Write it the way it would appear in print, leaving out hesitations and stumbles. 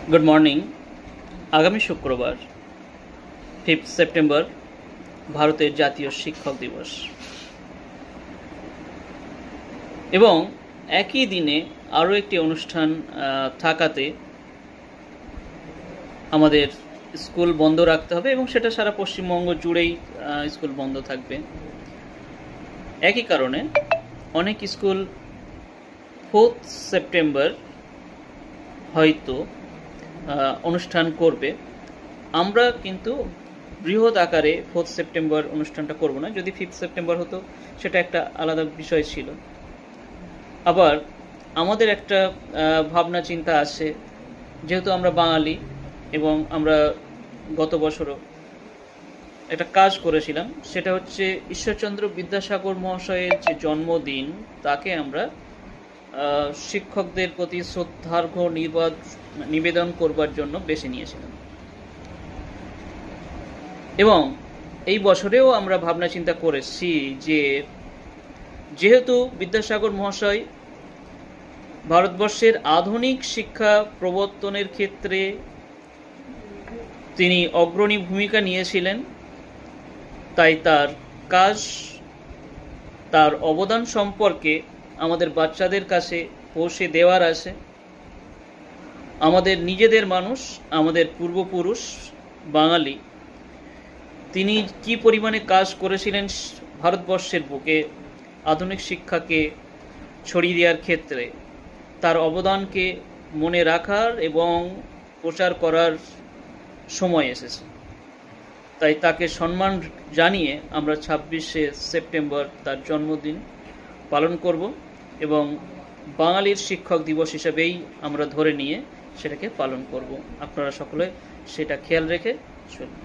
Good morning. आगामी शुक्रवार 5 September भारतेर जातीय शिक्षक दिवस এবং একই দিনে আরও একটি অনুষ্ঠান থাকাতে আমাদের স্কুল বন্ধ রাখতে হবে এবং সেটা সারা পশ্চিমবঙ্গ জুড়েই স্কুল বন্ধ থাকবে। একই কারণে অনেক স্কুল 4 সেপ্টেম্বর হয়তো অনুষ্ঠান করবে। আমরা কিন্তু বৃহৎ আকারে 4 সেপ্টেম্বর অনুষ্ঠানটা করব না। যদি 5 সেপ্টেম্বর হতো সেটা একটা আলাদা বিষয় ছিল। আবার আমাদের একটা ভাবনা চিন্তা আছে, যেহেতু আমরা বাঙালি এবং আমরা গত বছরও একটা কাজ করেছিলাম, সেটা হচ্ছে ঈশ্বরচন্দ্র বিদ্যাসাগর মহাশয়ের যে জন্মদিন, তাকে আমরা শিক্ষকদের প্রতি শ্রদ্ধার্ঘ্য নিবেদন করবার জন্য বেছে নিয়েছিলাম। এবং এই বছরেও আমরা ভাবনা চিন্তা করেছি যে যেহেতু বিদ্যাসাগর মহাশয় ভারতবর্ষের আধুনিক শিক্ষা প্রবর্তনের ক্ষেত্রে তিনি অগ্রণী ভূমিকা নিয়েছিলেন, তাই তার কাজ, তার অবদান সম্পর্কে আমাদের বাচ্চাদের কাছে পৌঁছে দেওয়ার আছে। আমাদের নিজেদের মানুষ, আমাদের পূর্বপুরুষ বাঙালি, তিনি কি পরিমাণে কাজ করেছিলেন ভারতবর্ষের বুকে আধুনিক শিক্ষাকে ছড়িয়ে দেওয়ার ক্ষেত্রে, তার অবদানকে মনে রাখার এবং প্রচার করার সময় এসেছে। তাই তাকে সম্মান জানিয়ে আমরা 26শে সেপ্টেম্বর তার জন্মদিন পালন করব এবং বাঙালির শিক্ষক দিবস হিসেবেই আমরা ধরে নিয়ে সেটাকে পালন করব। আপনারা সকলে সেটা খেয়াল রেখে চলুন।